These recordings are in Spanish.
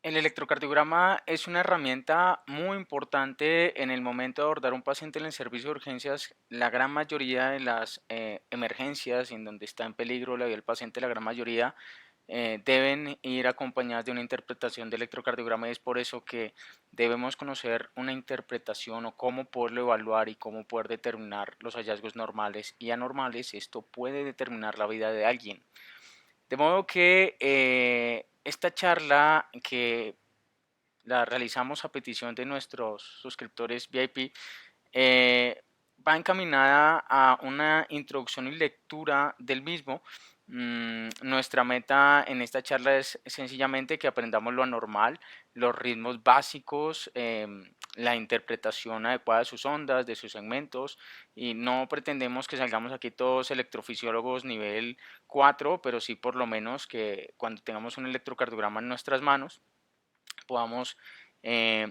El electrocardiograma es una herramienta muy importante en el momento de abordar un paciente en el servicio de urgencias. La gran mayoría de las emergencias en donde está en peligro la vida del paciente, la gran mayoría deben ir acompañadas de una interpretación de electrocardiograma y es por eso que debemos conocer una interpretación o cómo poderlo evaluar y cómo poder determinar los hallazgos normales y anormales. Esto puede determinar la vida de alguien. De modo que esta charla que la realizamos a petición de nuestros suscriptores VIP, va encaminada a una introducción y lectura del mismo. Nuestra meta en esta charla es sencillamente que aprendamos lo anormal, los ritmos básicos, la interpretación adecuada de sus ondas, de sus segmentos, y no pretendemos que salgamos aquí todos electrofisiólogos nivel 4, pero sí por lo menos que cuando tengamos un electrocardiograma en nuestras manos, podamos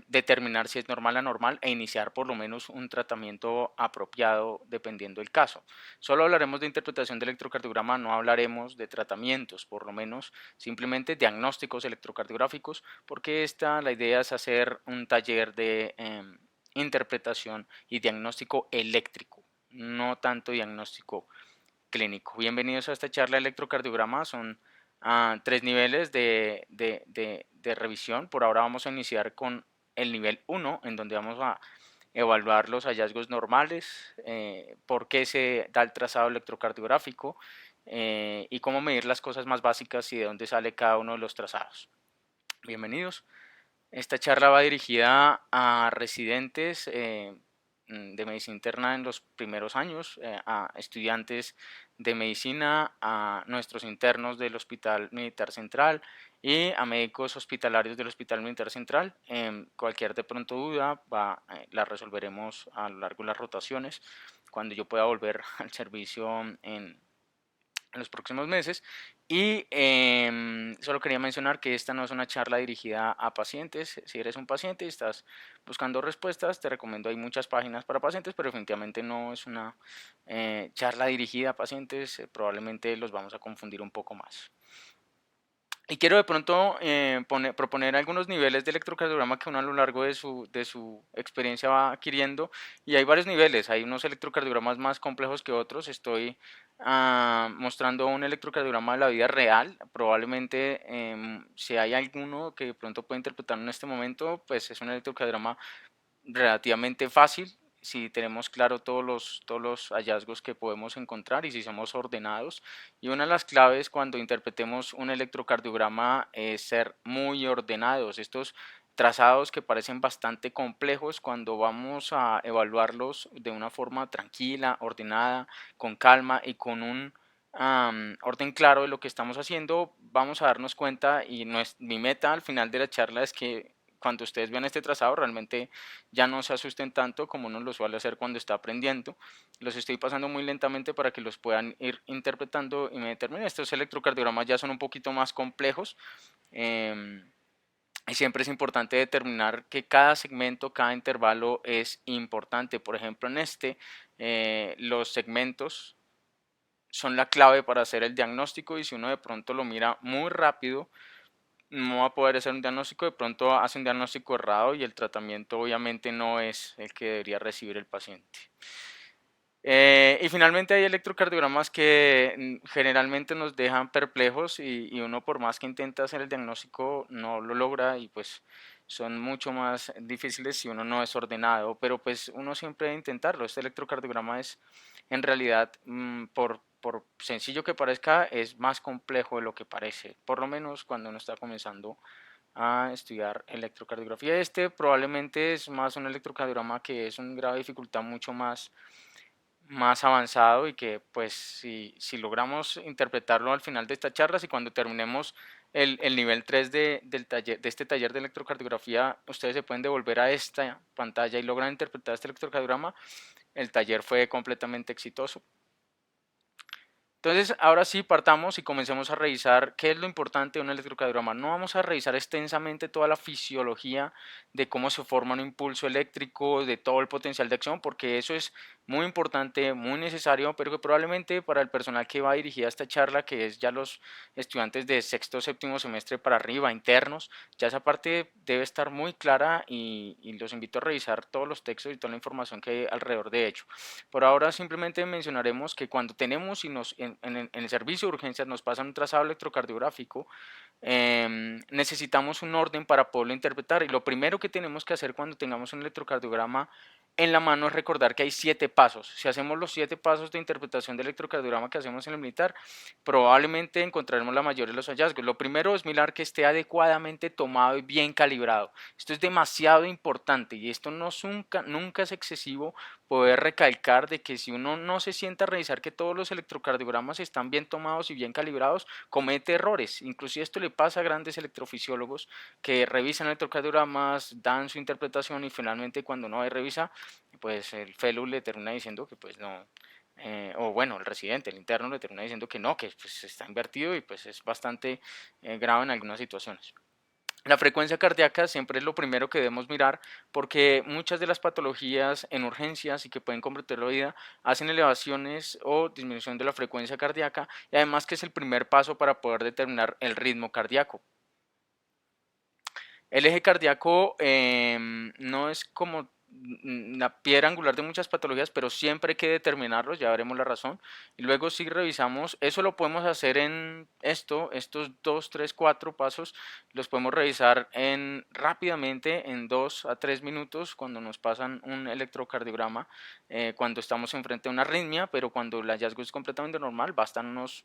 determinar si es normal o anormal e iniciar por lo menos un tratamiento apropiado dependiendo del caso. Solo hablaremos de interpretación de electrocardiograma, no hablaremos de tratamientos, por lo menos simplemente diagnósticos electrocardiográficos, porque la idea es hacer un taller de interpretación y diagnóstico eléctrico, no tanto diagnóstico clínico. Bienvenidos a esta charla de electrocardiograma. Son tres niveles de revisión. Por ahora vamos a iniciar con el nivel 1, en donde vamos a evaluar los hallazgos normales, por qué se da el trazado electrocardiográfico y cómo medir las cosas más básicas y de dónde sale cada uno de los trazados. Bienvenidos. Esta charla va dirigida a residentes de medicina interna en los primeros años, a estudiantes de medicina, a nuestros internos del Hospital Militar Central y a médicos hospitalarios del Hospital Militar Central. Cualquier de pronto duda la resolveremos a lo largo de las rotaciones cuando yo pueda volver al servicio en los próximos meses. Y solo quería mencionar que esta no es una charla dirigida a pacientes. Si eres un paciente y estás buscando respuestas, te recomiendo, hay muchas páginas para pacientes, pero definitivamente no es una charla dirigida a pacientes. Probablemente los vamos a confundir un poco más. Y quiero de pronto proponer algunos niveles de electrocardiograma que uno a lo largo de su experiencia va adquiriendo. Y hay varios niveles, hay unos electrocardiogramas más complejos que otros. Estoy mostrando un electrocardiograma de la vida real. Probablemente si hay alguno que de pronto pueda interpretar en este momento, pues es un electrocardiograma relativamente fácil si tenemos claro todos los hallazgos que podemos encontrar y si somos ordenados. Y una de las claves cuando interpretemos un electrocardiograma es ser muy ordenados. Estos trazados que parecen bastante complejos, cuando vamos a evaluarlos de una forma tranquila, ordenada, con calma y con un orden claro de lo que estamos haciendo, vamos a darnos cuenta, y mi meta al final de la charla es que cuando ustedes vean este trazado realmente ya no se asusten tanto como uno lo suele hacer cuando está aprendiendo. Los estoy pasando muy lentamente para que los puedan ir interpretando y me determinen. Estos electrocardiogramas ya son un poquito más complejos. Y siempre es importante determinar que cada segmento, cada intervalo es importante. Por ejemplo, en los segmentos son la clave para hacer el diagnóstico, y si uno de pronto lo mira muy rápido, no va a poder hacer un diagnóstico. De pronto hace un diagnóstico errado y el tratamiento obviamente no es el que debería recibir el paciente. Y finalmente hay electrocardiogramas que generalmente nos dejan perplejos, y uno por más que intenta hacer el diagnóstico no lo logra, y pues son mucho más difíciles si uno no es ordenado, pero pues uno siempre debe intentarlo. Este electrocardiograma es en realidad, por sencillo que parezca, es más complejo de lo que parece, por lo menos cuando uno está comenzando a estudiar electrocardiografía. Este probablemente es más un electrocardiograma que es un grado de dificultad mucho más avanzado, y que pues si logramos interpretarlo al final de esta charla, y cuando terminemos el nivel 3 de este taller de electrocardiografía, ustedes se pueden devolver a esta pantalla y logran interpretar este electrocardiograma, el taller fue completamente exitoso. Entonces, ahora sí partamos y comencemos a revisar qué es lo importante de un electrocardiograma. No vamos a revisar extensamente toda la fisiología de cómo se forma un impulso eléctrico, de todo el potencial de acción, porque eso es muy importante, muy necesario, pero que probablemente para el personal que va dirigida a esta charla, que es ya los estudiantes de sexto o séptimo semestre para arriba, internos, ya esa parte debe estar muy clara y los invito a revisar todos los textos y toda la información que hay alrededor de ello. Por ahora simplemente mencionaremos que cuando tenemos y en el servicio de urgencias nos pasa un trazado electrocardiográfico, necesitamos un orden para poderlo interpretar y lo primero que tenemos que hacer cuando tengamos un electrocardiograma en la mano es recordar que hay 7 pasos. Si hacemos los 7 pasos de interpretación del electrocardiograma que hacemos en el militar, probablemente encontraremos la mayoría de los hallazgos. Lo primero es mirar que esté adecuadamente tomado y bien calibrado. Esto es demasiado importante y esto nunca es excesivo poder recalcar de que si uno no se sienta a revisar que todos los electrocardiogramas están bien tomados y bien calibrados, comete errores. Inclusive esto le pasa a grandes electrofisiólogos que revisan electrocardiogramas, dan su interpretación y finalmente cuando no hay revisa, pues el fellow le termina diciendo que pues no, o bueno, el residente, el interno le termina diciendo que no, que pues está invertido y pues es bastante grave en algunas situaciones. La frecuencia cardíaca siempre es lo primero que debemos mirar porque muchas de las patologías en urgencias y que pueden comprometer la vida hacen elevaciones o disminución de la frecuencia cardíaca y además que es el primer paso para poder determinar el ritmo cardíaco. El eje cardíaco no es como la piedra angular de muchas patologías, pero siempre hay que determinarlos, ya veremos la razón. Y luego si revisamos, eso lo podemos hacer en estos 2, 3, 4 pasos, los podemos revisar rápidamente en 2 a 3 minutos cuando nos pasan un electrocardiograma, cuando estamos enfrente a una arritmia, pero cuando el hallazgo es completamente normal, bastan unos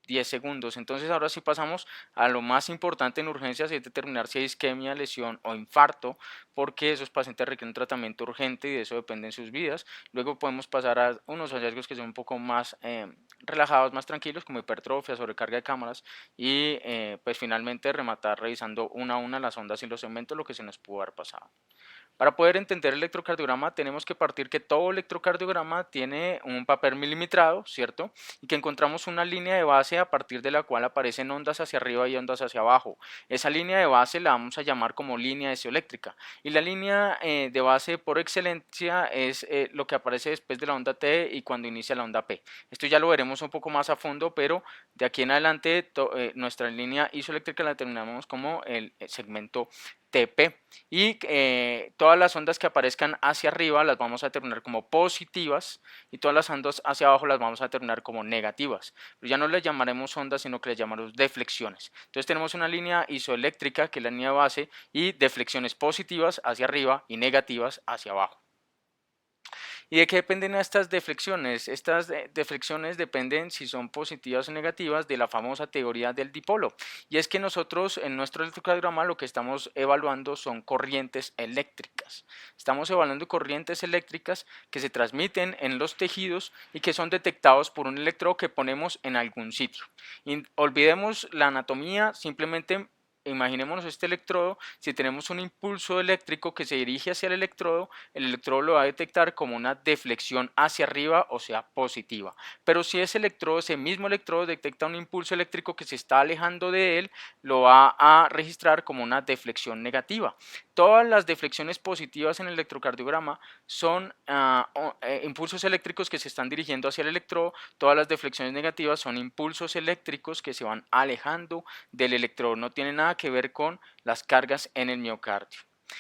10 segundos. Entonces ahora sí pasamos a lo más importante en urgencias y es determinar si hay isquemia, lesión o infarto, porque esos pacientes requieren un tratamiento urgente y de eso dependen sus vidas. Luego podemos pasar a unos hallazgos que son un poco más relajados, más tranquilos, como hipertrofia, sobrecarga de cámaras y pues finalmente rematar revisando una a una las ondas y los segmentos, lo que se nos pudo haber pasado. Para poder entender el electrocardiograma tenemos que partir que todo electrocardiograma tiene un papel milimetrado, ¿cierto? Y que encontramos una línea de base a partir de la cual aparecen ondas hacia arriba y ondas hacia abajo. Esa línea de base la vamos a llamar como línea electrólica. Y la línea de base por excelencia es lo que aparece después de la onda T y cuando inicia la onda P. Esto ya lo veremos un poco más a fondo, pero de aquí en adelante nuestra línea isoeléctrica la determinamos como el segmento TP y todas las ondas que aparezcan hacia arriba las vamos a determinar como positivas y todas las ondas hacia abajo las vamos a determinar como negativas. Pero ya no les llamaremos ondas, sino que les llamaremos deflexiones. Entonces tenemos una línea isoeléctrica que es la línea base y deflexiones positivas hacia arriba y negativas hacia abajo. ¿Y de qué dependen estas deflexiones? Estas deflexiones dependen si son positivas o negativas de la famosa teoría del dipolo. Y es que nosotros en nuestro electrocardiograma lo que estamos evaluando son corrientes eléctricas. Estamos evaluando corrientes eléctricas que se transmiten en los tejidos y que son detectados por un electrodo que ponemos en algún sitio. Y olvidemos la anatomía, simplemente imaginémonos este electrodo, si tenemos un impulso eléctrico que se dirige hacia el electrodo lo va a detectar como una deflexión hacia arriba, o sea, positiva. Pero si ese mismo electrodo detecta un impulso eléctrico que se está alejando de él, lo va a registrar como una deflexión negativa. Todas las deflexiones positivas en el electrocardiograma son impulsos eléctricos que se están dirigiendo hacia el electrodo, todas las deflexiones negativas son impulsos eléctricos que se van alejando del electrodo, no tiene nada que ver con las cargas en el miocardio.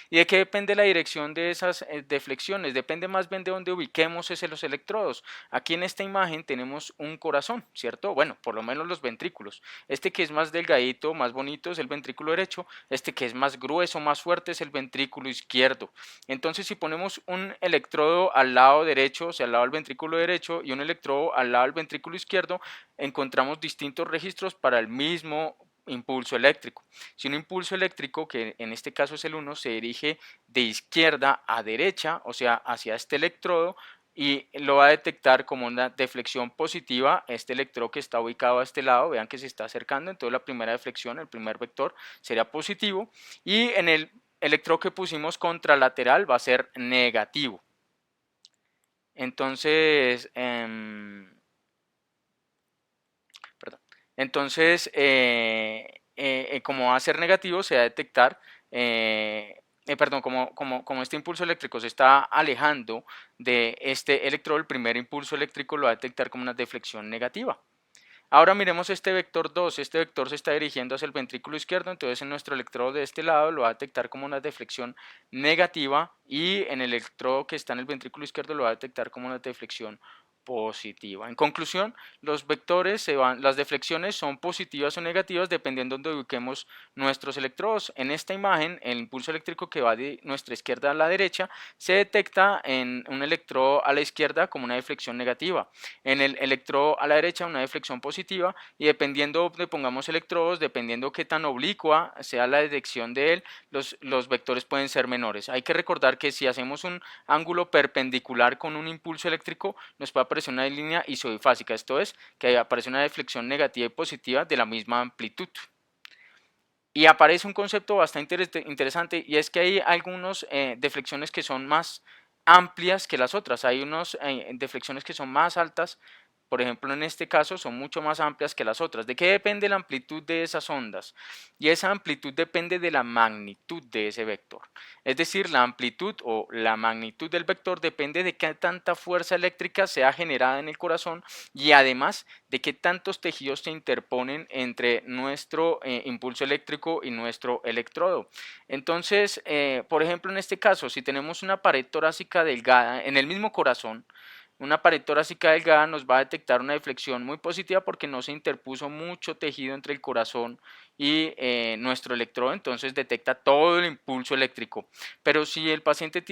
¿Y de qué depende la dirección de esas deflexiones? Depende más bien de dónde ubiquemos los electrodos. Aquí en esta imagen tenemos un corazón, ¿cierto? Bueno, por lo menos los ventrículos. Este que es más delgadito, más bonito es el ventrículo derecho. Este que es más grueso, más fuerte es el ventrículo izquierdo. Entonces, si ponemos un electrodo al lado derecho, o sea, al lado del ventrículo derecho, y un electrodo al lado del ventrículo izquierdo, encontramos distintos registros para el mismo impulso eléctrico. Si un impulso eléctrico, que en este caso es el 1, se dirige de izquierda a derecha, o sea, hacia este electrodo, y lo va a detectar como una deflexión positiva, este electrodo que está ubicado a este lado, vean que se está acercando, entonces la primera deflexión, el primer vector, sería positivo, y en el electrodo que pusimos contralateral va a ser negativo. Entonces, Entonces, como va a ser negativo, se va a detectar, perdón, como este impulso eléctrico se está alejando de este electrodo, el primer impulso eléctrico lo va a detectar como una deflexión negativa. Ahora miremos este vector 2. Este vector se está dirigiendo hacia el ventrículo izquierdo, entonces en nuestro electrodo de este lado lo va a detectar como una deflexión negativa y en el electrodo que está en el ventrículo izquierdo lo va a detectar como una deflexión positiva. En conclusión, los vectores las deflexiones son positivas o negativas dependiendo de donde ubiquemos nuestros electrodos. En esta imagen, el impulso eléctrico que va de nuestra izquierda a la derecha se detecta en un electrodo a la izquierda como una deflexión negativa, en el electrodo a la derecha una deflexión positiva, y dependiendo de pongamos electrodos, dependiendo qué tan oblicua sea la dirección de él, los vectores pueden ser menores. Hay que recordar que si hacemos un ángulo perpendicular con un impulso eléctrico, nos puede aparecer una línea isodifásica, esto es, que aparece una deflexión negativa y positiva de la misma amplitud. Y aparece un concepto bastante interesante, y es que hay algunas deflexiones que son más amplias que las otras. Hay unas deflexiones que son más altas, por ejemplo en este caso son mucho más amplias que las otras. ¿De qué depende la amplitud de esas ondas? Y esa amplitud depende de la magnitud de ese vector. Es decir, la amplitud o la magnitud del vector depende de qué tanta fuerza eléctrica sea generada en el corazón, y además de qué tantos tejidos se interponen entre nuestro impulso eléctrico y nuestro electrodo. Entonces, por ejemplo, en este caso, si tenemos una pared torácica delgada en el mismo corazón, una pared torácica delgada nos va a detectar una deflexión muy positiva porque no se interpuso mucho tejido entre el corazón y nuestro electrodo, entonces detecta todo el impulso eléctrico. Pero si el paciente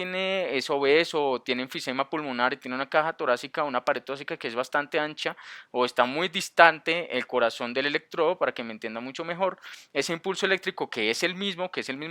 es obeso o tiene enfisema pulmonar y tiene una caja torácica, una pared torácica que es bastante ancha o está muy distante el corazón del electrodo, para que me entienda mucho mejor, ese impulso eléctrico que es el mismo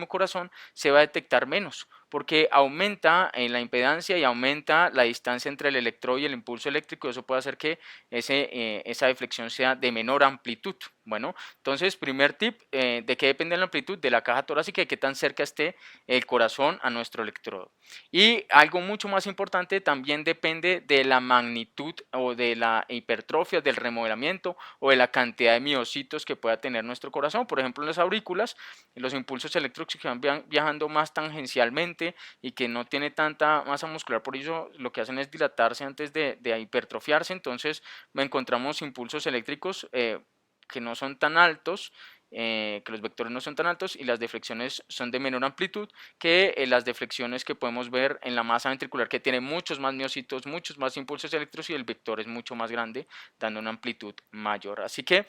corazón, se va a detectar menos, porque aumenta la impedancia y aumenta la distancia entre el electrodo y el impulso eléctrico. Eso puede hacer que esa deflexión sea de menor amplitud. Bueno, entonces, primer tip, ¿de qué depende la amplitud? De la caja torácica y qué tan cerca esté el corazón a nuestro electrodo. Y algo mucho más importante, también depende de la magnitud o de la hipertrofia, del remodelamiento o de la cantidad de miocitos que pueda tener nuestro corazón. Por ejemplo, en las aurículas, los impulsos eléctricos que van viajando más tangencialmente y que no tiene tanta masa muscular, por eso lo que hacen es dilatarse antes de hipertrofiarse. Entonces encontramos impulsos eléctricos que no son tan altos, que los vectores no son tan altos, y las deflexiones son de menor amplitud que las deflexiones que podemos ver en la masa ventricular, que tiene muchos más miocitos, muchos más impulsos eléctricos, y el vector es mucho más grande, dando una amplitud mayor. Así que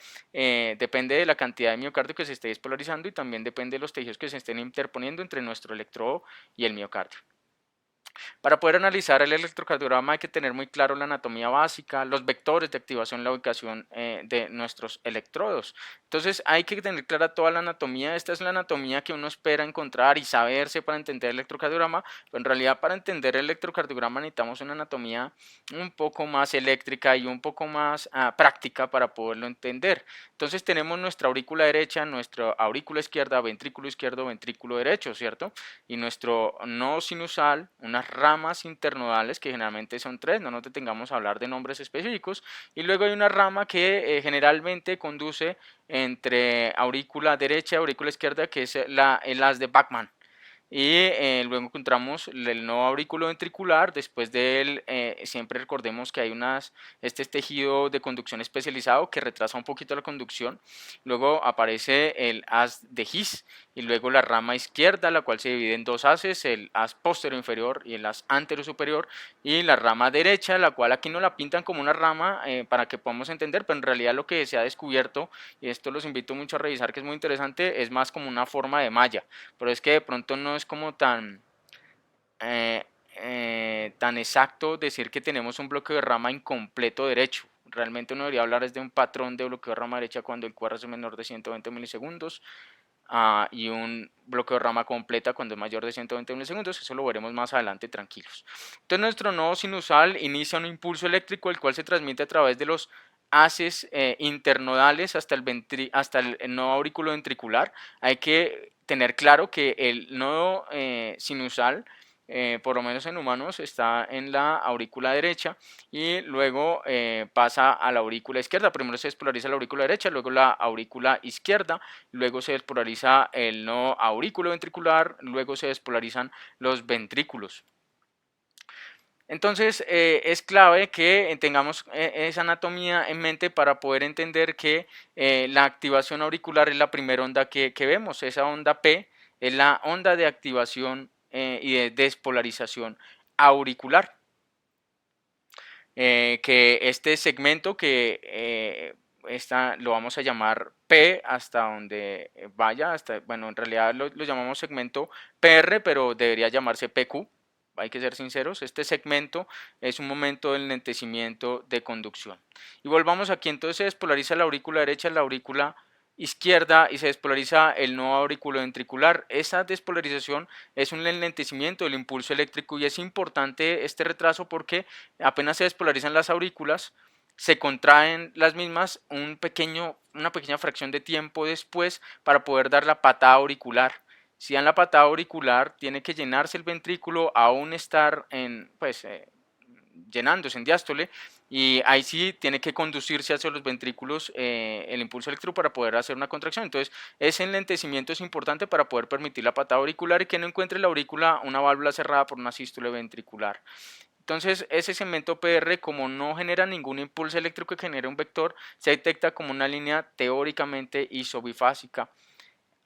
depende de la cantidad de miocardio que se esté despolarizando, y también depende de los tejidos que se estén interponiendo entre nuestro electrodo y el miocardio. Para poder analizar el electrocardiograma hay que tener muy claro la anatomía básica, los vectores de activación, la ubicación de nuestros electrodos. Entonces hay que tener clara toda la anatomía. Esta es la anatomía que uno espera encontrar y saberse para entender el electrocardiograma, pero en realidad para entender el electrocardiograma necesitamos una anatomía un poco más eléctrica y un poco más práctica para poderlo entender. Entonces tenemos nuestra aurícula derecha, nuestra aurícula izquierda, ventrículo derecho, ¿cierto? Y nuestro nodo sinusal, unas ramas internodales que generalmente son tres, no nos detengamos a hablar de nombres específicos, y luego hay una rama que generalmente conduce entre aurícula derecha y aurícula izquierda, que es el haz de Bachmann. Y luego encontramos el nodo aurículo ventricular. Después de él, siempre recordemos que hay este es tejido de conducción especializado que retrasa un poquito la conducción. Luego aparece el haz de His, y luego la rama izquierda, la cual se divide en dos haces, el haz posterior inferior y el haz anterior superior, y la rama derecha, la cual aquí no la pintan como una rama para que podamos entender, pero en realidad lo que se ha descubierto, y esto los invito mucho a revisar, que es muy interesante, es más como una forma de malla, pero es que de pronto no es como eh, tan exacto decir que tenemos un bloqueo de rama incompleto derecho. Realmente uno debería hablar de un patrón de bloqueo de rama derecha cuando el QR es menor de 120 milisegundos, y un bloqueo de rama completa cuando es mayor de 120 milisegundos. Eso lo veremos más adelante, tranquilos. Entonces nuestro nodo sinusal inicia un impulso eléctrico, el cual se transmite a través de los haces internodales hasta el nodo auriculoventricular. Hay que tener claro que el nodo sinusal por lo menos en humanos, está en la aurícula derecha y luego pasa a la aurícula izquierda. Primero se despolariza la aurícula derecha, luego la aurícula izquierda, luego se despolariza el no aurículo ventricular, luego se despolarizan los ventrículos. Entonces es clave que tengamos esa anatomía en mente para poder entender que la activación auricular es la primera onda que vemos. Esa onda P es la onda de activación y de despolarización auricular. Que este segmento que lo vamos a llamar P hasta donde vaya, bueno, en realidad lo llamamos segmento PR, pero debería llamarse PQ. Hay que ser sinceros, este segmento es un momento del lentecimiento de conducción. Y volvamos aquí, entonces se despolariza la aurícula derecha, la aurícula izquierda y se despolariza el no auriculoventricular. Esa despolarización es un enlentecimiento del impulso eléctrico y es importante este retraso porque apenas se despolarizan las aurículas, se contraen las mismas una pequeña fracción de tiempo después para poder dar la patada auricular. Si dan la patada auricular, tiene que llenarse el ventrículo, aún estar llenándose en diástole, y ahí sí tiene que conducirse hacia los ventrículos el impulso eléctrico para poder hacer una contracción. Entonces, ese enlentecimiento es importante para poder permitir la patada auricular y que no encuentre la aurícula una válvula cerrada por una sístole ventricular. Entonces, ese segmento PR, como no genera ningún impulso eléctrico que genere un vector, se detecta como una línea teóricamente isobifásica.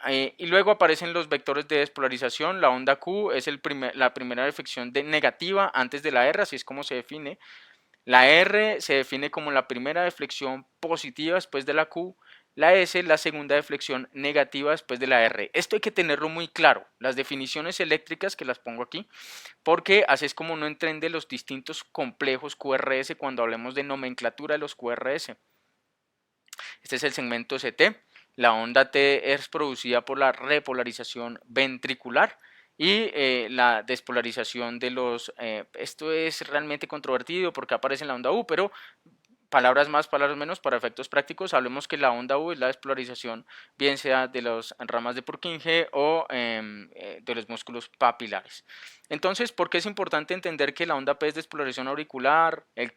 Y luego aparecen los vectores de despolarización. La onda Q es la primera deflexión negativa antes de la R, así es como se define. La R se define como la primera deflexión positiva después de la Q. La S la segunda deflexión negativa después de la R. Esto hay que tenerlo muy claro. Las definiciones eléctricas que las pongo aquí, porque así es como uno entiende los distintos complejos QRS cuando hablemos de nomenclatura de los QRS. Este es el segmento CT. La onda T es producida por la repolarización ventricular y la despolarización de los... esto es realmente controvertido porque aparece en la onda U, pero palabras más, palabras menos, para efectos prácticos, hablemos que la onda U es la despolarización, bien sea de las ramas de Purkinje o de los músculos papilares. Entonces, ¿por qué es importante entender que la onda P es despolarización auricular? El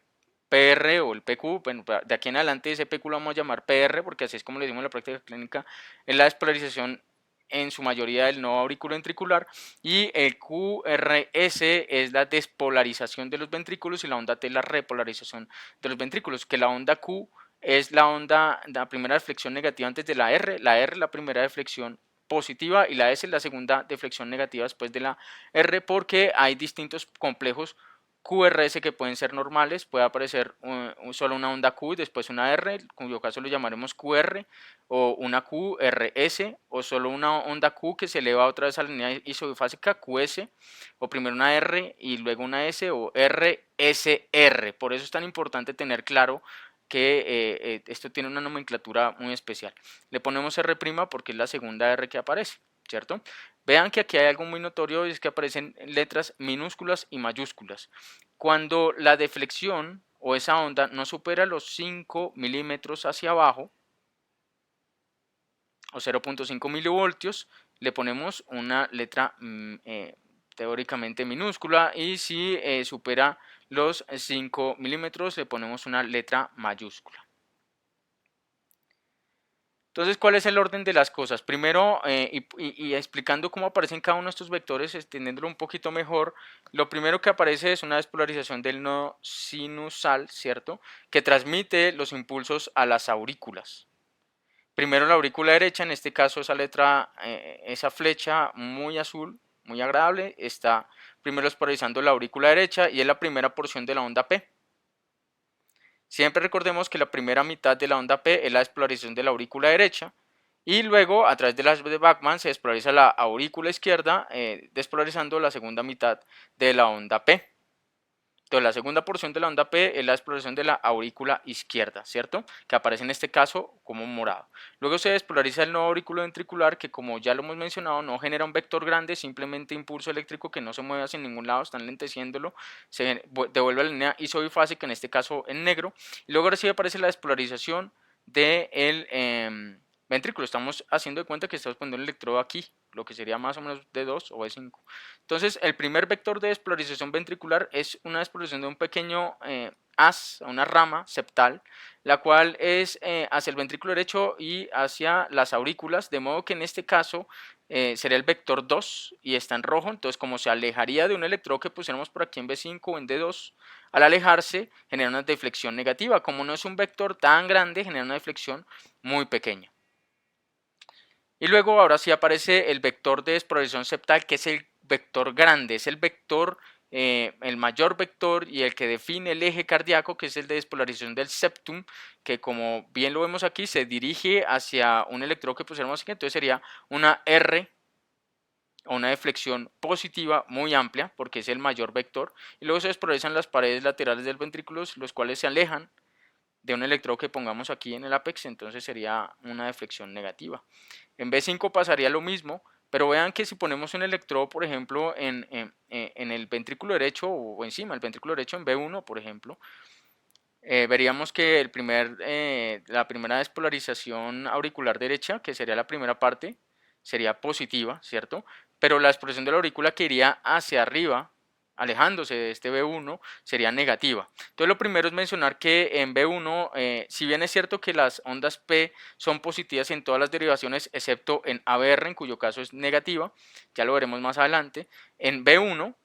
PR o el PQ, bueno, de aquí en adelante ese PQ lo vamos a llamar PR porque así es como le decimos en la práctica clínica, es la despolarización en su mayoría del no auriculoventricular, y el QRS es la despolarización de los ventrículos y la onda T es la repolarización de los ventrículos, que la onda Q es la primera deflexión negativa antes de la R la primera deflexión positiva y la S es la segunda deflexión negativa después de la R, porque hay distintos complejos QRS que pueden ser normales, puede aparecer solo una onda Q y después una R, en cuyo caso lo llamaremos QR, o una QRS, o solo una onda Q que se eleva otra vez a la línea isobifásica QS, o primero una R y luego una S, o RSR. Por eso es tan importante tener claro que esto tiene una nomenclatura muy especial. Le ponemos R' porque es la segunda R que aparece, ¿cierto? Vean que aquí hay algo muy notorio, y es que aparecen letras minúsculas y mayúsculas. Cuando la deflexión o esa onda no supera los 5 milímetros hacia abajo, o 0.5 milivoltios, le ponemos una letra teóricamente minúscula, y si supera los 5 milímetros le ponemos una letra mayúscula. Entonces, ¿cuál es el orden de las cosas? Primero, y explicando cómo aparecen cada uno de estos vectores, extendiéndolo un poquito mejor, lo primero que aparece es una despolarización del nodo sinusal, ¿cierto? Que transmite los impulsos a las aurículas. Primero la aurícula derecha, en este caso esa flecha muy azul, muy agradable, está primero despolarizando la aurícula derecha y es la primera porción de la onda P. Siempre recordemos que la primera mitad de la onda P es la despolarización de la aurícula derecha, y luego a través de las de Bachmann se despolariza la aurícula izquierda, despolarizando la segunda mitad de la onda P. Entonces la segunda porción de la onda P es la despolarización de la aurícula izquierda, ¿cierto? Que aparece en este caso como morado. Luego se despolariza el nodo auriculo ventricular, que como ya lo hemos mencionado no genera un vector grande, simplemente impulso eléctrico que no se mueve hacia ningún lado, están lenteciéndolo, se devuelve a la línea isobifásica, en este caso en negro, y luego recibe aparece la despolarización del ventrículo. Estamos haciendo de cuenta que estamos poniendo el electrodo aquí, lo que sería más o menos D2 o E5. Entonces, el primer vector de despolarización ventricular es una despolarización de un pequeño haz, una rama septal, la cual es hacia el ventrículo derecho y hacia las aurículas, de modo que en este caso sería el vector 2 y está en rojo, entonces como se alejaría de un electrodo que pusiéramos por aquí en B5 o en D2, al alejarse genera una deflexión negativa, como no es un vector tan grande, genera una deflexión muy pequeña. Y luego ahora sí aparece el vector de despolarización septal, que es el vector grande, es el vector, el mayor vector y el que define el eje cardíaco, que es el de despolarización del septum, que como bien lo vemos aquí, se dirige hacia un electrodo que pusiéramos aquí, entonces sería una R o una deflexión positiva muy amplia, porque es el mayor vector, y luego se despolarizan las paredes laterales del ventrículo, los cuales se alejan de un electrodo que pongamos aquí en el apex, entonces sería una deflexión negativa. En B5 pasaría lo mismo, pero vean que si ponemos un electrodo, por ejemplo, en el ventrículo derecho o encima del ventrículo derecho, en B1, por ejemplo, veríamos que la primera despolarización auricular derecha, que sería la primera parte, sería positiva, ¿cierto? Pero la expresión de la aurícula que iría hacia arriba, alejándose de este B1, sería negativa. Entonces lo primero es mencionar que en B1, si bien es cierto que las ondas P son positivas en todas las derivaciones, excepto en ABR, en cuyo caso es negativa, ya lo veremos más adelante, en B1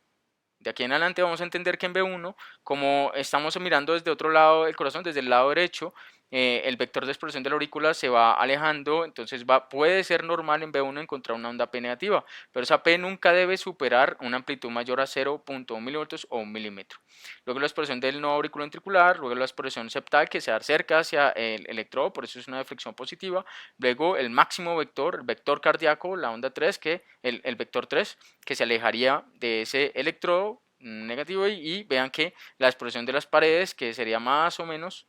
de aquí en adelante vamos a entender que en B1, como estamos mirando desde otro lado del corazón, desde el lado derecho, el vector de explosión de la aurícula se va alejando, entonces puede ser normal en B1 encontrar una onda P negativa, pero esa P nunca debe superar una amplitud mayor a 0.1 milivoltios o 1 milímetro. Luego la expresión del nodo auriculoventricular, luego la expresión septal que se acerca hacia el electrodo, por eso es una deflexión positiva, luego el máximo vector, el vector cardíaco, la onda 3, el vector 3, que se alejaría de ese electrodo negativo y vean que la explosión de las paredes, que sería más o menos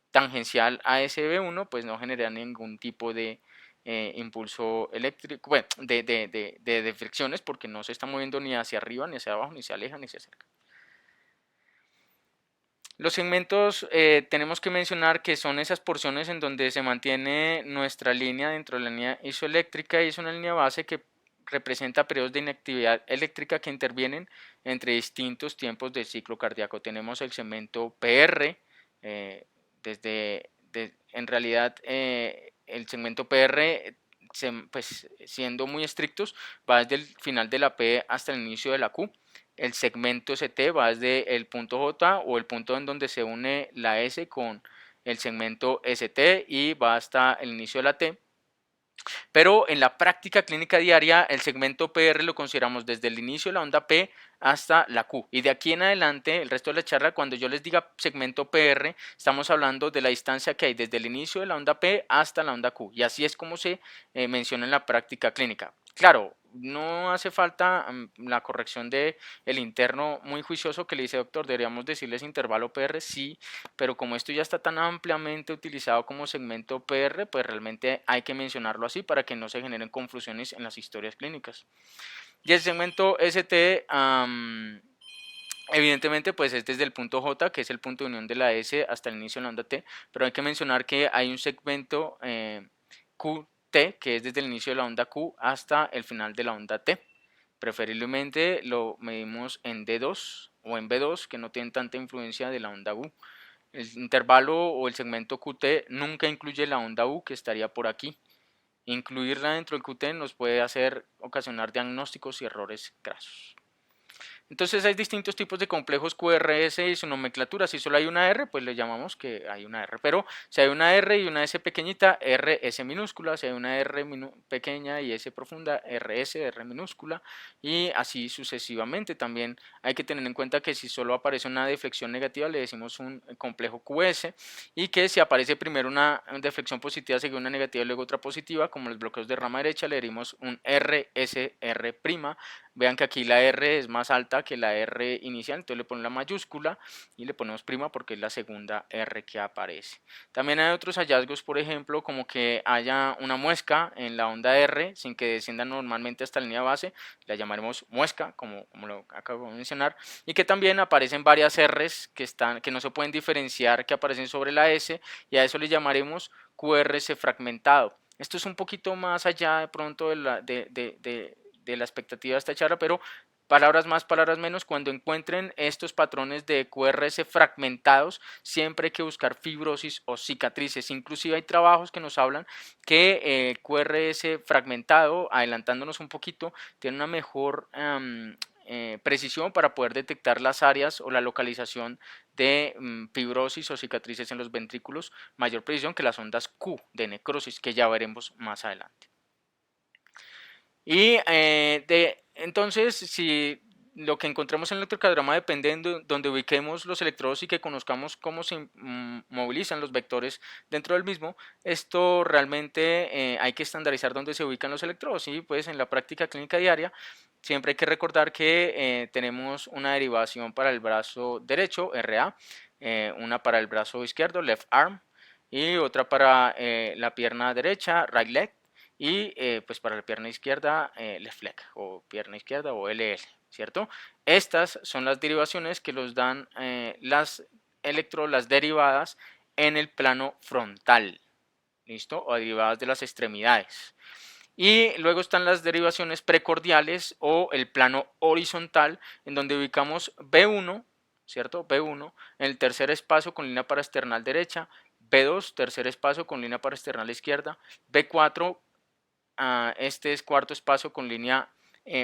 tangencial a ese B1, pues no genera ningún tipo de impulso eléctrico, bueno, de deflexiones, porque no se está moviendo ni hacia arriba, ni hacia abajo, ni se aleja, ni se acerca. Los segmentos tenemos que mencionar que son esas porciones en donde se mantiene nuestra línea dentro de la línea isoeléctrica y es una línea base que representa periodos de inactividad eléctrica que intervienen entre distintos tiempos del ciclo cardíaco. Tenemos el segmento PR, en realidad el segmento PR, pues, siendo muy estrictos, va desde el final de la P hasta el inicio de la Q. El segmento ST va desde el punto J o el punto en donde se une la S con el segmento ST y va hasta el inicio de la T. Pero en la práctica clínica diaria, el segmento PR lo consideramos desde el inicio de la onda P hasta la Q. Y de aquí en adelante, el resto de la charla, cuando yo les diga segmento PR, estamos hablando de la distancia que hay desde el inicio de la onda P hasta la onda Q. Y así es como se menciona en la práctica clínica. Claro, no hace falta la corrección de el interno muy juicioso que le dice, doctor, deberíamos decirles intervalo PR, sí, pero como esto ya está tan ampliamente utilizado como segmento PR, pues realmente hay que mencionarlo así para que no se generen confusiones en las historias clínicas. Y el segmento ST, evidentemente, pues es desde el punto J, que es el punto de unión de la S, hasta el inicio de la onda T, pero hay que mencionar que hay un segmento QT, que es desde el inicio de la onda Q hasta el final de la onda T. Preferiblemente lo medimos en D2 o en B2, que no tienen tanta influencia de la onda U. El intervalo o el segmento QT nunca incluye la onda U, que estaría por aquí. Incluirla dentro del QT nos puede ocasionar diagnósticos y errores grasos. Entonces hay distintos tipos de complejos QRS y su nomenclatura. Si solo hay una R, pues le llamamos que hay una R. Pero si hay una R y una S pequeñita, RS minúscula. Si hay una R pequeña y S profunda, RS, R minúscula. Y así sucesivamente. También hay que tener en cuenta que si solo aparece una deflexión negativa, le decimos un complejo QS. Y que si aparece primero una deflexión positiva, seguida una negativa y luego otra positiva, como los bloqueos de rama derecha, le decimos un RSR'. Vean que aquí la R es más alta que la R inicial, entonces le ponemos la mayúscula y le ponemos prima porque es la segunda R que aparece. También hay otros hallazgos, por ejemplo, como que haya una muesca en la onda R sin que descienda normalmente hasta la línea base, la llamaremos muesca, como lo acabo de mencionar, y que también aparecen varias R's que no se pueden diferenciar, que aparecen sobre la S, y a eso le llamaremos QRS fragmentado. Esto es un poquito más allá de pronto de la expectativa de esta charla, pero palabras más, palabras menos, cuando encuentren estos patrones de QRS fragmentados, siempre hay que buscar fibrosis o cicatrices. Inclusive hay trabajos que nos hablan que QRS fragmentado, adelantándonos un poquito, tiene una mejor precisión para poder detectar las áreas o la localización de fibrosis o cicatrices en los ventrículos, mayor precisión que las ondas Q de necrosis, que ya veremos más adelante. Y entonces, si lo que encontramos en el electrocardiograma depende de donde ubiquemos los electrodos y que conozcamos cómo se movilizan los vectores dentro del mismo, esto realmente hay que estandarizar dónde se ubican los electrodos. Y pues en la práctica clínica diaria siempre hay que recordar que tenemos una derivación para el brazo derecho, RA, una para el brazo izquierdo, left arm, y otra para la pierna derecha, right leg, y pues para la pierna izquierda, left leg, o pierna izquierda, o LL, ¿cierto? Estas son las derivaciones que los dan las electrodos, las derivadas en el plano frontal, ¿listo? O derivadas de las extremidades. Y luego están las derivaciones precordiales o el plano horizontal, en donde ubicamos B1, ¿cierto? B1, en el tercer espacio con línea paraesternal derecha, B2, tercer espacio con línea paraesternal izquierda, B4, este es cuarto espacio con línea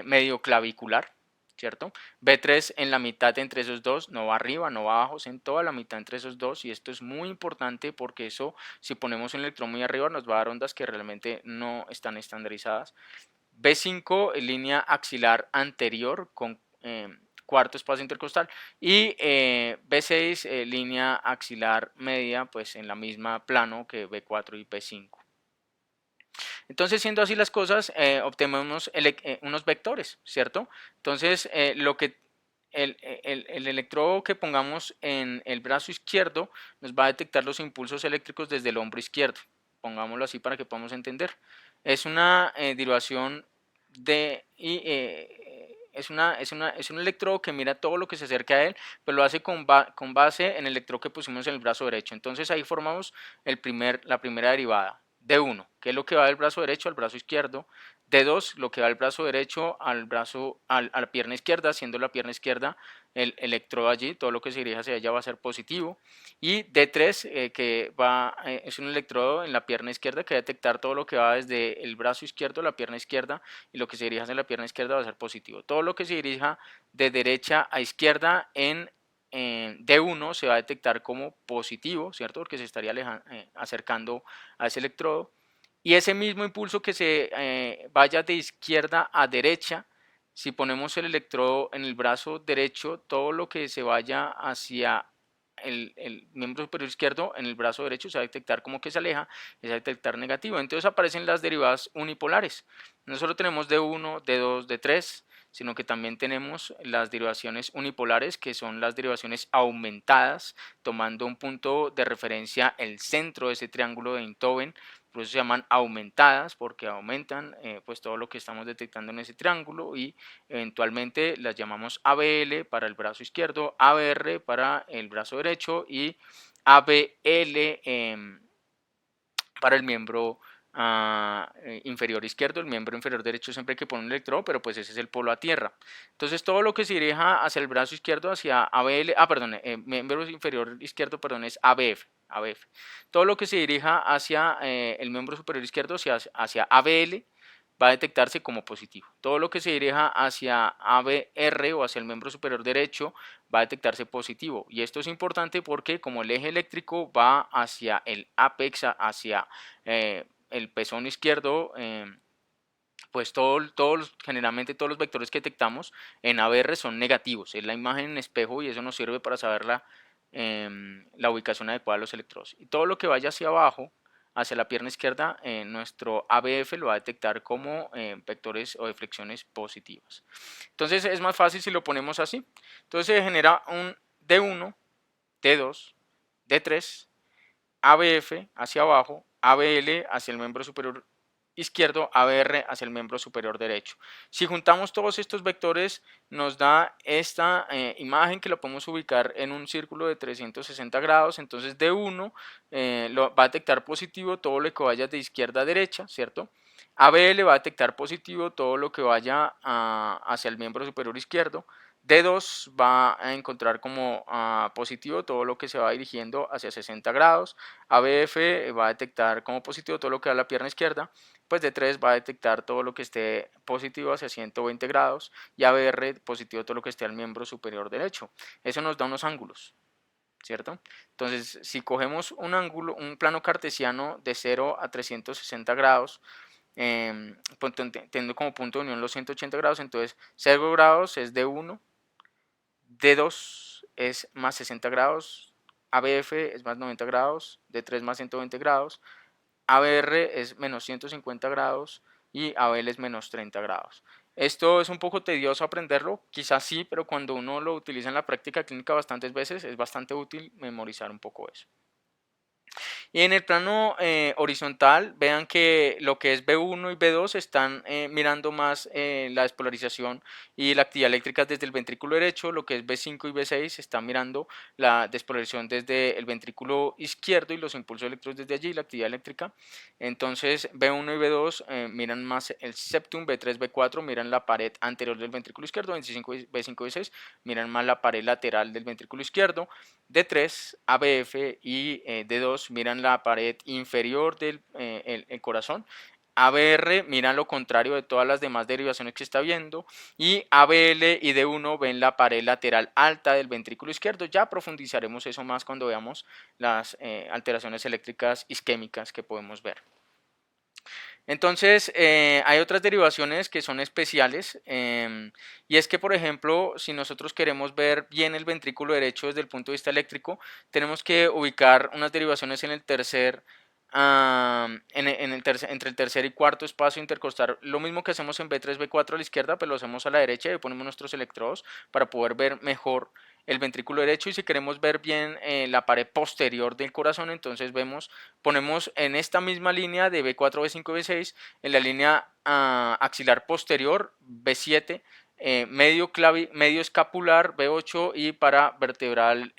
medio clavicular, ¿cierto? B3 en la mitad entre esos dos, no va arriba, no va abajo, es en toda la mitad entre esos dos, y esto es muy importante porque eso, si ponemos un electrón muy arriba, nos va a dar ondas que realmente no están estandarizadas. B5 en línea axilar anterior con cuarto espacio intercostal, y B6 línea axilar media, pues en la misma plano que B4 y B5. Entonces, siendo así las cosas, obtenemos unos vectores, ¿cierto? Entonces, el electrodo que pongamos en el brazo izquierdo nos va a detectar los impulsos eléctricos desde el hombro izquierdo. Pongámoslo así para que podamos entender. Es una derivación es un electrodo que mira todo lo que se acerca a él, pero lo hace con base en el electrodo que pusimos en el brazo derecho. Entonces ahí formamos la primera derivada. D1, que es lo que va del brazo derecho al brazo izquierdo. D2, lo que va del brazo derecho a la pierna izquierda, siendo la pierna izquierda el electrodo allí, todo lo que se dirija hacia ella va a ser positivo. Y D3, es un electrodo en la pierna izquierda que va a detectar todo lo que va desde el brazo izquierdo a la pierna izquierda, y lo que se dirija hacia la pierna izquierda va a ser positivo. Todo lo que se dirija de derecha a izquierda en D1 se va a detectar como positivo, ¿cierto? Porque se estaría acercando a ese electrodo. Y ese mismo impulso que se vaya de izquierda a derecha, si ponemos el electrodo en el brazo derecho, todo lo que se vaya hacia el miembro superior izquierdo en el brazo derecho se va a detectar como que se aleja, se va a detectar negativo. Entonces aparecen las derivadas unipolares. No solo tenemos D1, D2, D3, sino que también tenemos las derivaciones unipolares, que son las derivaciones aumentadas, tomando un punto de referencia el centro de ese triángulo de Einthoven. Por eso se llaman aumentadas, porque aumentan pues todo lo que estamos detectando en ese triángulo, y eventualmente las llamamos ABL para el brazo izquierdo, ABR para el brazo derecho y ABL para el miembro inferior izquierdo. El miembro inferior derecho siempre hay que poner un electrodo, pero pues ese es el polo a tierra. Entonces todo lo que se dirija hacia el brazo izquierdo, hacia ABL, perdón, miembro inferior izquierdo, perdón, es ABF. ABF. Todo lo que se dirija hacia el miembro superior izquierdo, hacia ABL, va a detectarse como positivo. Todo lo que se dirija hacia ABR o hacia el miembro superior derecho va a detectarse positivo. Y esto es importante porque como el eje eléctrico va hacia el apex, hacia el pezón izquierdo, pues generalmente todos los vectores que detectamos en ABR son negativos. Es la imagen en espejo y eso nos sirve para saber la ubicación adecuada de los electrodos. Y todo lo que vaya hacia abajo, hacia la pierna izquierda, nuestro ABF lo va a detectar como vectores o deflexiones positivas. Entonces es más fácil si lo ponemos así. Entonces se genera un D1, D2, D3, ABF hacia abajo, ABL hacia el miembro superior izquierdo, ABR hacia el miembro superior derecho. Si juntamos todos estos vectores, nos da esta imagen que lo podemos ubicar en un círculo de 360 grados. Entonces D1 va a detectar positivo todo lo que vaya de izquierda a derecha, ¿cierto? ABL va a detectar positivo todo lo que vaya hacia el miembro superior izquierdo. D2 va a encontrar como positivo todo lo que se va dirigiendo hacia 60 grados. ABF va a detectar como positivo todo lo que da a la pierna izquierda. Pues D3 va a detectar todo lo que esté positivo hacia 120 grados. Y ABR positivo todo lo que esté al miembro superior derecho. Eso nos da unos ángulos, ¿cierto? Entonces, si cogemos un ángulo, un plano cartesiano de 0 a 360 grados, teniendo como punto de unión los 180 grados, entonces 0 grados es D1, D2 es más 60 grados, ABF es más 90 grados, D3 más 120 grados, ABR es menos 150 grados y ABL es menos 30 grados. Esto es un poco tedioso aprenderlo, quizás sí, pero cuando uno lo utiliza en la práctica clínica bastantes veces es bastante útil memorizar un poco eso. Y en el plano horizontal, vean que lo que es B1 y B2 están mirando más la despolarización y la actividad eléctrica desde el ventrículo derecho, lo que es B5 y B6 están mirando la despolarización desde el ventrículo izquierdo y los impulsos eléctricos desde allí, la actividad eléctrica. Entonces B1 y B2 miran más el septum, B3, B4 miran la pared anterior del ventrículo izquierdo, B5 y B6 miran más la pared lateral del ventrículo izquierdo. D3, ABF y D2 miran la pared inferior del el corazón. ABR miran lo contrario de todas las demás derivaciones que está viendo. Y ABL y D1 ven la pared lateral alta del ventrículo izquierdo. Ya profundizaremos eso más cuando veamos las alteraciones eléctricas isquémicas que podemos ver. Entonces, hay otras derivaciones que son especiales, y es que, por ejemplo, si nosotros queremos ver bien el ventrículo derecho desde el punto de vista eléctrico, tenemos que ubicar unas derivaciones en el tercer, entre el tercer y cuarto espacio intercostal. Lo mismo que hacemos en B3, B4 a la izquierda, pero lo hacemos a la derecha y ponemos nuestros electrodos para poder ver mejor el ventrículo derecho. Y si queremos ver bien la pared posterior del corazón, entonces ponemos en esta misma línea de B4, B5, B6, en la línea axilar posterior B7, medio escapular B8 y para vertebral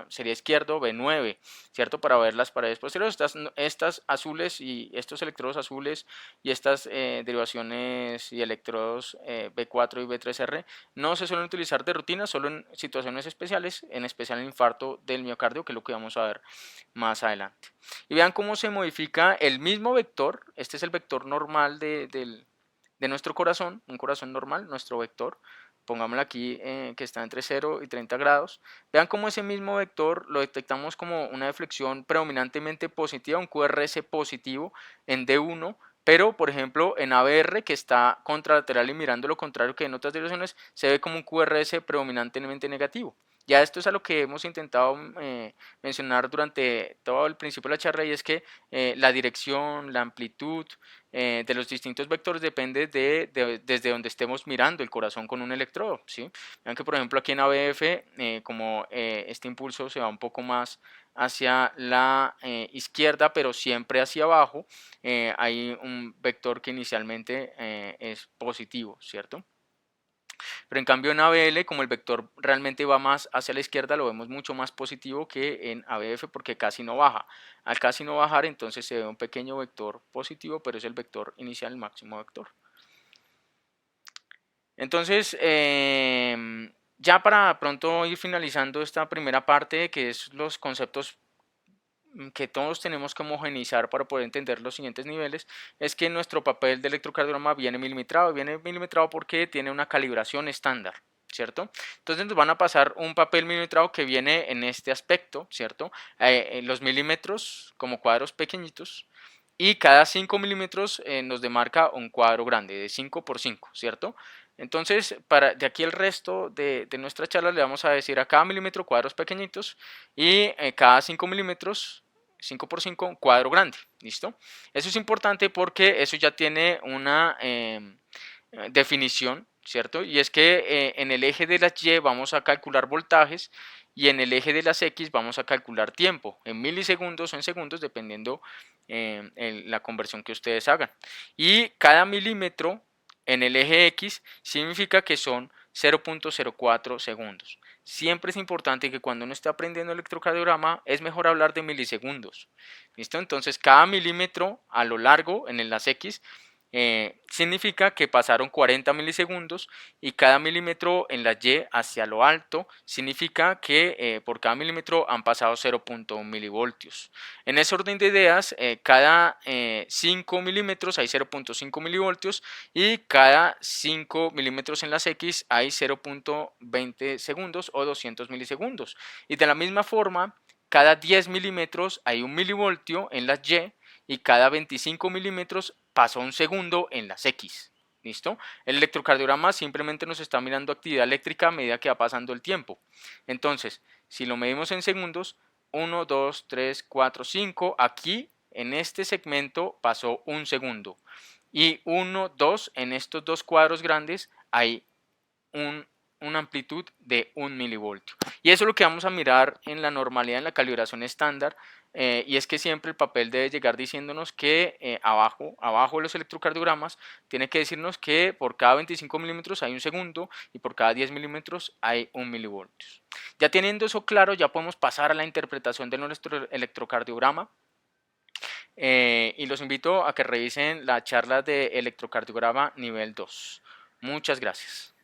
sería izquierdo B9, ¿cierto? Para ver las paredes posteriores. Estas azules y estos electrodos azules y estas derivaciones y electrodos B4 y B3R no se suelen utilizar de rutina, solo en situaciones especiales, en especial en infarto del miocardio, que es lo que vamos a ver más adelante. Y vean cómo se modifica el mismo vector. Este es el vector normal de nuestro corazón, un corazón normal, nuestro vector. Pongámoslo aquí que está entre 0 y 30 grados. Vean cómo ese mismo vector lo detectamos como una deflexión predominantemente positiva, un QRS positivo en D1, pero por ejemplo en ABR, que está contralateral y mirando lo contrario que en otras direcciones, se ve como un QRS predominantemente negativo. Ya esto es a lo que hemos intentado mencionar durante todo el principio de la charla, y es que la dirección, la amplitud de los distintos vectores depende desde donde estemos mirando el corazón con un electrodo, ¿sí? Vean que por ejemplo aquí en ABF, como este impulso se va un poco más hacia la izquierda, pero siempre hacia abajo, hay un vector que inicialmente es positivo, ¿cierto? Pero en cambio en ABL, como el vector realmente va más hacia la izquierda, lo vemos mucho más positivo que en ABF porque casi no baja. Al casi no bajar, entonces se ve un pequeño vector positivo, pero es el vector inicial, el máximo vector. Entonces, ya para pronto ir finalizando esta primera parte, que es los conceptos que todos tenemos que homogeneizar para poder entender los siguientes niveles, es que nuestro papel de electrocardiograma viene milimetrado porque tiene una calibración estándar, ¿cierto? Entonces nos van a pasar un papel milimetrado que viene en este aspecto, ¿cierto? Los milímetros como cuadros pequeñitos, y cada 5 milímetros nos demarca un cuadro grande de 5 por 5, ¿cierto? Entonces, de aquí el resto de nuestra charla le vamos a decir a cada milímetro cuadros pequeñitos, y cada 5 milímetros 5 por 5 un cuadro grande, ¿listo? Eso es importante porque eso ya tiene una definición, ¿cierto? Y es que en el eje de la Y vamos a calcular voltajes y en el eje de las X vamos a calcular tiempo en milisegundos o en segundos dependiendo la conversión que ustedes hagan. Y cada milímetro en el eje X significa que son 0.04 segundos. Siempre es importante que cuando uno esté aprendiendo electrocardiograma es mejor hablar de milisegundos. ¿Listo? Entonces cada milímetro a lo largo en las X significa que pasaron 40 milisegundos y cada milímetro en la Y hacia lo alto significa que por cada milímetro han pasado 0.1 milivoltios. En ese orden de ideas, cada 5 milímetros hay 0.5 milivoltios y cada 5 milímetros en las X hay 0.20 segundos o 200 milisegundos. Y de la misma forma, cada 10 milímetros hay 1 milivoltio en las Y cada 25 milímetros pasa un segundo en las X. ¿Listo? El electrocardiograma simplemente nos está mirando actividad eléctrica a medida que va pasando el tiempo. Entonces, si lo medimos en segundos, 1, 2, 3, 4, 5, aquí en este segmento pasó un segundo. Y 1, 2, en estos dos cuadros grandes hay una amplitud de 1 milivoltio. Y eso es lo que vamos a mirar en la normalidad, en la calibración estándar, y es que siempre el papel debe llegar diciéndonos que abajo de los electrocardiogramas tiene que decirnos que por cada 25 milímetros hay un segundo y por cada 10 milímetros hay 1 milivoltios. Ya teniendo eso claro, ya podemos pasar a la interpretación de nuestro electrocardiograma. Y los invito a que revisen la charla de electrocardiograma nivel 2. Muchas gracias.